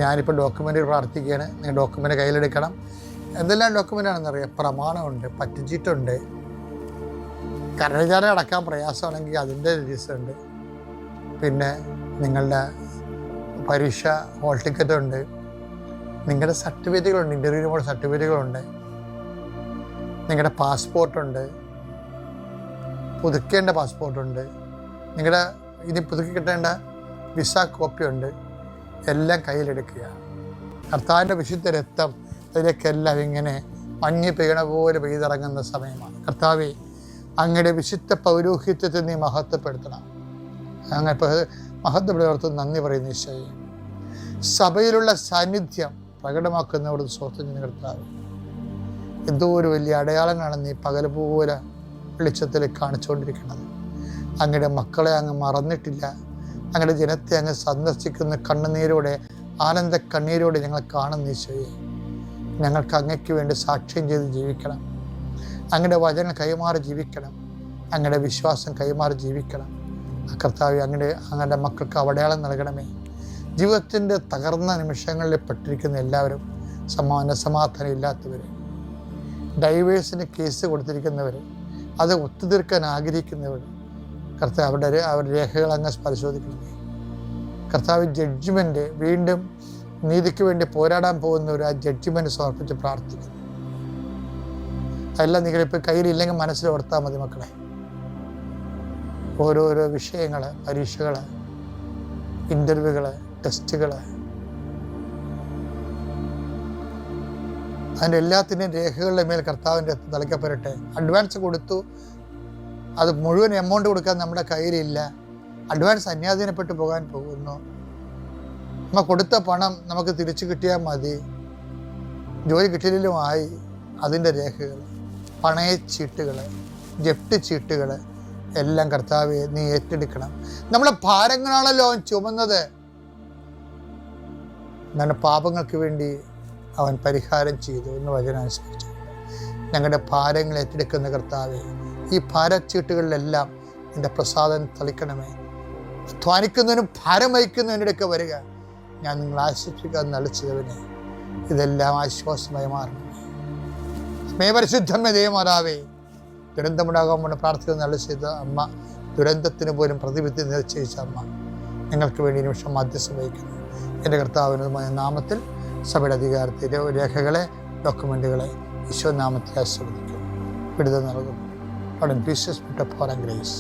ഞാനിപ്പോൾ ഡോക്യുമെൻ്റ് പ്രാർത്ഥിക്കുകയാണ്. നിങ്ങൾ ഡോക്യുമെൻ്റ് കയ്യിലെടുക്കണം. എന്തെല്ലാം ഡോക്യുമെൻ്റാണെന്നറിയാം? പ്രമാണമുണ്ട്, പറ്റുചീട്ടുണ്ട്, കരചാരം അടക്കാൻ പ്രയാസമാണെങ്കിൽ അതിൻ്റെ രജിസ്റ്റർ ഉണ്ട്, പിന്നെ നിങ്ങളുടെ പരീക്ഷ ഹോൾ ടിക്കറ്റുണ്ട്, നിങ്ങളുടെ സർട്ടിഫിക്കറ്റുകളുണ്ട്, ഇൻ്റർവ്യൂവിനുള്ള സർട്ടിഫിക്കറ്റുകളുണ്ട്, നിങ്ങളുടെ പാസ്പോർട്ടുണ്ട്, പുതുക്കേണ്ട പാസ്പോർട്ടുണ്ട്, നിങ്ങളുടെ ഇനി പുതുക്കി കിട്ടേണ്ട വിസ കോപ്പിയുണ്ട്. എല്ലാം കയ്യിലെടുക്കുക. കർത്താവിൻ്റെ വിശുദ്ധ രക്തം അതിലേക്കെല്ലാം ഇങ്ങനെ മഞ്ഞ് പെയ്യണ പോലെ പെയ്തിറങ്ങുന്ന സമയമാണ്. കർത്താവെ, അങ്ങയുടെ വിശുദ്ധ പൗരോഹിത്യത്തെ നീ മഹത്വപ്പെടുത്തണം. അങ്ങനെ മഹത്വപ്പെടുത്തം നന്ദി പറയുന്ന ഈശോയെ, സഭയിലുള്ള സാന്നിധ്യം പ്രകടമാക്കുന്നവരുടെ സ്വസ്ഥ കർത്താവ്, എന്തോ ഒരു വലിയ അടയാളങ്ങളാണ് നീ പകൽ പോലെ വെളിച്ചത്തിൽ കാണിച്ചുകൊണ്ടിരിക്കുന്നത്. അങ്ങയുടെ മക്കളെ അങ്ങ് മറന്നിട്ടില്ല. അങ്ങയുടെ ജനത്തെ അങ്ങ് സന്ദർശിക്കുന്ന കണ്ണുനീരോടെ, ആനന്ദ കണ്ണീരോടെ ഞങ്ങൾ കാണുന്ന ഈശോയെ, ഞങ്ങൾക്ക് അങ്ങയ്ക്ക് വേണ്ടി സാക്ഷ്യം ചെയ്ത് ജീവിക്കണം. അങ്ങയുടെ വചനം കൈമാറി ജീവിക്കണം. അങ്ങയുടെ വിശ്വാസം കൈമാറി ജീവിക്കണം. കർത്താവ്, അങ്ങയുടെ മക്കൾക്ക് അടയാളം നൽകണമേ. ജീവിതത്തിൻ്റെ തകർന്ന നിമിഷങ്ങളിൽ പെട്ടിരിക്കുന്ന എല്ലാവരും, സമാധാനം ഇല്ലാത്തവർ, ഡൈവേഴ്സിന് കേസ് കൊടുത്തിരിക്കുന്നവർ, അത് ഒത്തുതീർക്കാൻ ആഗ്രഹിക്കുന്നവർ, കർത്താവ് അവരുടെ രേഖകൾ അങ്ങ് പരിശോധിക്കണമേ. കർത്താവ്, ജഡ്ജ്മെൻറ്റ് വീണ്ടും നീതിക്ക് വേണ്ടി പോരാടാൻ പോകുന്നവർ ആ ജഡ്ജ്മെൻറ്റ് സമർപ്പിച്ച് പ്രാർത്ഥിക്കുന്നു. അതെല്ലാം നിങ്ങളിപ്പോൾ കയ്യിലില്ലെങ്കിൽ മനസ്സിൽ ഓർത്താൽ മതി മക്കളെ. ഓരോരോ വിഷയങ്ങൾ, പരീക്ഷകൾ, ഇൻ്റർവ്യൂകൾ, ടെസ്റ്റുകൾ, അതിൻ്റെ എല്ലാത്തിൻ്റെയും രേഖകളുടെ മേൽ കർത്താവിൻ്റെ തലയ്ക്കപ്പെടട്ടെ. അഡ്വാൻസ് കൊടുത്തു, അത് മുഴുവൻ എമൗണ്ട് കൊടുക്കാൻ നമ്മുടെ കയ്യിലില്ല. അഡ്വാൻസ് അന്യാധീനപ്പെട്ട് പോകാൻ പോകുന്നു. നമ്മൾ കൊടുത്ത പണം നമുക്ക് തിരിച്ചു കിട്ടിയാൽ മതി, ജോലി കിട്ടിയില്ലുമായി. അതിൻ്റെ രേഖകൾ, പണയച്ചീട്ടുകൾ, ജപ്തി ചീട്ടുകൾ എല്ലാം കർത്താവെ നീ ഏറ്റെടുക്കണം. നമ്മളെ ഭാരങ്ങളാണല്ലോ അവൻ ചുമന്നത്. നമ്മുടെ പാപങ്ങൾക്ക് വേണ്ടി അവൻ പരിഹാരം ചെയ്തു എന്ന് വചനമനുസരിച്ച് ഞങ്ങളുടെ ഭാരങ്ങൾ ഏറ്റെടുക്കുന്ന കർത്താവെ, ഈ ഭാരച്ചീട്ടുകളിലെല്ലാം എൻ്റെ പ്രസാദം തളിക്കണമേ. അധ്വാനിക്കുന്നതിനും ഭാരം വഹിക്കുന്നതിനിടയ്ക്ക് വരിക. ഞാൻ നിങ്ങൾ ആശ്വസിപ്പിക്കാൻ നളിച്ചവനെ, ഇതെല്ലാം ആശ്വാസമായി മാറണമേ. പരിശുദ്ധമേ ദൈവമാതാവേ, ദുരന്തമുണ്ടാകാൻ പ്രാർത്ഥിക്കുന്ന നല്ല ചെയ്ത അമ്മ, ദുരന്തത്തിന് പോലും പ്രതിവിധി നിശ്ചയിച്ച അമ്മ, നിങ്ങൾക്ക് വേണ്ടി നിമിഷം മധ്യസ്ഥ വഹിക്കുന്നു. എൻ്റെ കർത്താവിനുമായ നാമത്തിൽ സഭയുടെ അധികാരത്തിൽ രേഖകളെ, ഡോക്യുമെൻറ്റുകളെ ഈശോ നാമത്തിൽ ആസ്വദിക്കും. വിടുതൽ നൽകും. അവിടെ പീസസ് വിട്ട ഫോർ ഗ്രേസ്.